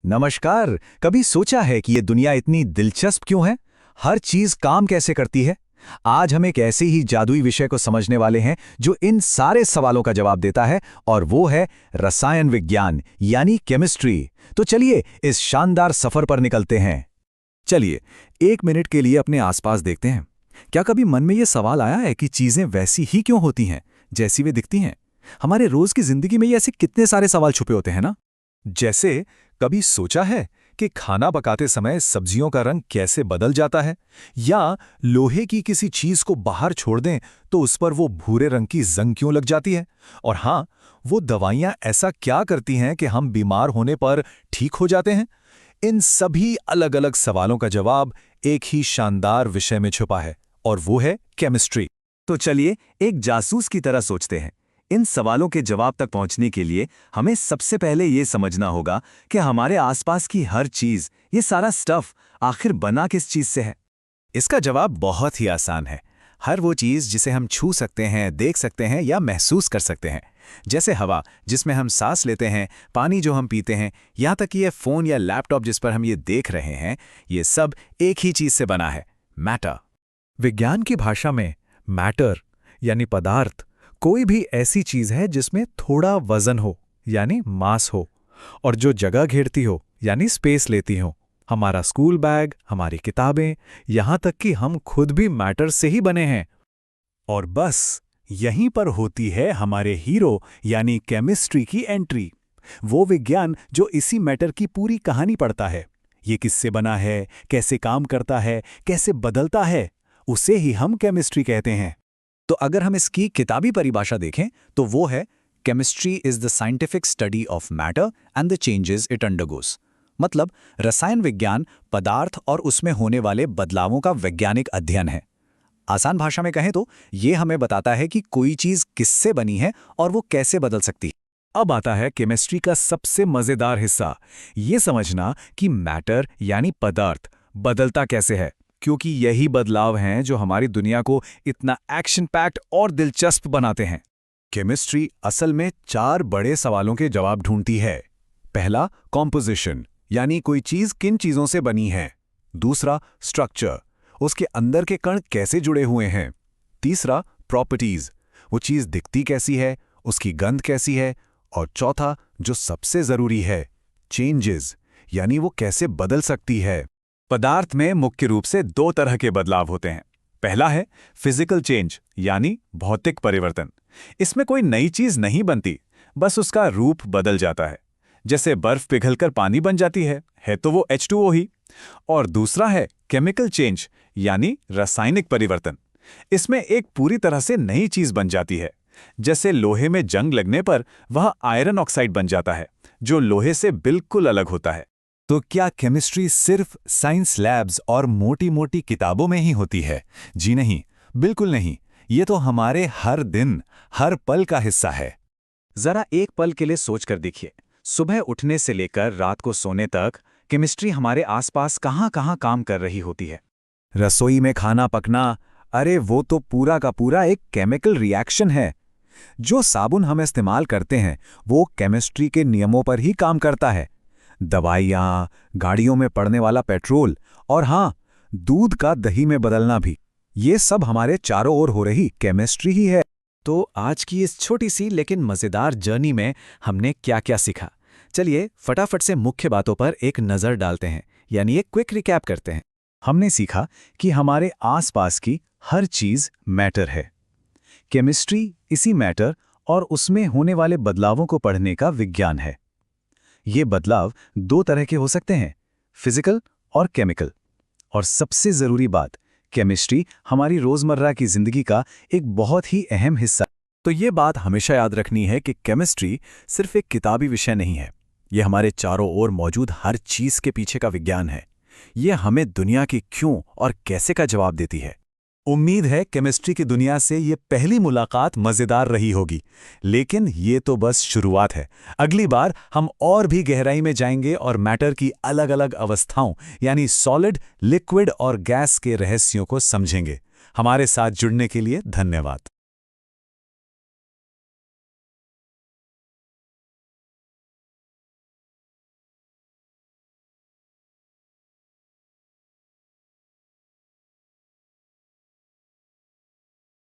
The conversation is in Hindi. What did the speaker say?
नमस्कार। कभी सोचा है कि ये दुनिया इतनी दिलचस्प क्यों है? हर चीज काम कैसे करती है? आज हम एक ऐसे ही जादुई विषय को समझने वाले हैं जो इन सारे सवालों का जवाब देता है, और वो है रसायन विज्ञान यानी केमिस्ट्री। तो चलिए इस शानदार सफर पर निकलते हैं। चलिए 1 मिनट के लिए अपने आसपास देखते हैं। क्या कभी मन में ये सवाल आया है कि चीजें वैसी ही क्यों होती हैं जैसी वे दिखती हैं? हमारे रोज की जिंदगी में ये ऐसे कितने सारे सवाल छुपे होते हैं ना। जैसे कभी सोचा है कि खाना पकाते समय सब्जियों का रंग कैसे बदल जाता है, या लोहे की किसी चीज को बाहर छोड़ दें तो उस पर वो भूरे रंग की जंग क्यों लग जाती है? और हाँ, वो दवाइयां ऐसा क्या करती हैं कि हम बीमार होने पर ठीक हो जाते हैं? इन सभी अलग अलग सवालों का जवाब एक ही शानदार विषय में छुपा है, और वो है केमिस्ट्री। तो चलिए एक जासूस की तरह सोचते हैं। इन सवालों के जवाब तक पहुंचने के लिए हमें सबसे पहले ये समझना होगा कि हमारे आसपास की हर चीज, ये सारा स्टफ आखिर बना किस चीज से है। इसका जवाब बहुत ही आसान है। हर वो चीज जिसे हम छू सकते हैं, देख सकते हैं या महसूस कर सकते हैं, जैसे हवा जिसमें हम सांस लेते हैं, पानी जो हम पीते हैं, यहाँ तक कि ये फोन या लैपटॉप जिस पर हम ये देख रहे हैं, ये सब एक ही चीज से बना है, मैटर। विज्ञान की भाषा में मैटर यानी पदार्थ कोई भी ऐसी चीज है जिसमें थोड़ा वजन हो यानी मास हो, और जो जगह घेरती हो यानी स्पेस लेती हो। हमारा स्कूल बैग, हमारी किताबें, यहां तक कि हम खुद भी मैटर से ही बने हैं। और बस यहीं पर होती है हमारे हीरो यानी केमिस्ट्री की एंट्री। वो विज्ञान जो इसी मैटर की पूरी कहानी पढ़ता है। ये किससे बना है, कैसे काम करता है, कैसे बदलता है, उसे ही हम केमिस्ट्री कहते हैं। तो अगर हम इसकी किताबी परिभाषा देखें तो वो है, chemistry is the scientific study of matter and the changes it undergoes. मतलब रसायन विज्ञान पदार्थ और उसमें होने वाले बदलावों का वैज्ञानिक अध्ययन है। आसान भाषा में कहें तो ये हमें बताता है कि कोई चीज किससे बनी है और वो कैसे बदल सकती है। अब आता है केमिस्ट्री का सबसे मजेदार हिस्सा, ये समझना कि मैटर यानी पदार्थ बदलता कैसे है, क्योंकि यही बदलाव हैं जो हमारी दुनिया को इतना एक्शन पैक्ड और दिलचस्प बनाते हैं। केमिस्ट्री असल में 4 बड़े सवालों के जवाब ढूंढती है। पहला, कॉम्पोजिशन यानी कोई चीज किन चीजों से बनी है। दूसरा, स्ट्रक्चर, उसके अंदर के कण कैसे जुड़े हुए हैं। तीसरा, प्रॉपर्टीज, वो चीज दिखती कैसी है, उसकी गंध कैसी है। और चौथा, जो सबसे जरूरी है, चेंजेस, यानी वो कैसे बदल सकती है। पदार्थ में मुख्य रूप से 2 तरह के बदलाव होते हैं। पहला है फिजिकल चेंज यानी भौतिक परिवर्तन। इसमें कोई नई चीज नहीं बनती, बस उसका रूप बदल जाता है। जैसे बर्फ पिघलकर पानी बन जाती है तो वो H2O ही। और दूसरा है केमिकल चेंज यानी रासायनिक परिवर्तन। इसमें एक पूरी तरह से नई चीज बन जाती है। जैसे लोहे में जंग लगने पर वह आयरन ऑक्साइड बन जाता है, जो लोहे से बिल्कुल अलग होता है। तो क्या केमिस्ट्री सिर्फ साइंस लैब्स और मोटी मोटी किताबों में ही होती है? जी नहीं, बिल्कुल नहीं। ये तो हमारे हर दिन, हर पल का हिस्सा है। जरा एक पल के लिए सोच कर देखिए, सुबह उठने से लेकर रात को सोने तक केमिस्ट्री हमारे आसपास कहाँ कहाँ काम कर रही होती है। रसोई में खाना पकना, अरे वो तो पूरा का पूरा एक केमिकल रिएक्शन है। जो साबुन हम इस्तेमाल करते हैं वो केमिस्ट्री के नियमों पर ही काम करता है। दवाइयाँ, गाड़ियों में पड़ने वाला पेट्रोल, और हाँ, दूध का दही में बदलना भी, ये सब हमारे चारों ओर हो रही केमिस्ट्री ही है। तो आज की इस छोटी सी लेकिन मजेदार जर्नी में हमने क्या क्या सीखा? चलिए फटाफट से मुख्य बातों पर एक नजर डालते हैं, यानी एक क्विक रिकैप करते हैं। हमने सीखा कि हमारे आसपास की हर चीज मैटर है। केमिस्ट्री इसी मैटर और उसमें होने वाले बदलावों को पढ़ने का विज्ञान है। ये बदलाव 2 तरह के हो सकते हैं, फिजिकल और केमिकल। और सबसे जरूरी बात, केमिस्ट्री हमारी रोजमर्रा की जिंदगी का एक बहुत ही अहम हिस्सा। तो ये बात हमेशा याद रखनी है कि केमिस्ट्री सिर्फ एक किताबी विषय नहीं है। ये हमारे चारों ओर मौजूद हर चीज के पीछे का विज्ञान है। ये हमें दुनिया की क्यों और कैसे का जवाब देती है। उम्मीद है केमिस्ट्री की दुनिया से ये पहली मुलाकात मजेदार रही होगी, लेकिन ये तो बस शुरुआत है। अगली बार हम और भी गहराई में जाएंगे और मैटर की अलग अलग अवस्थाओं यानी सॉलिड, लिक्विड और गैस के रहस्यों को समझेंगे। हमारे साथ जुड़ने के लिए धन्यवाद।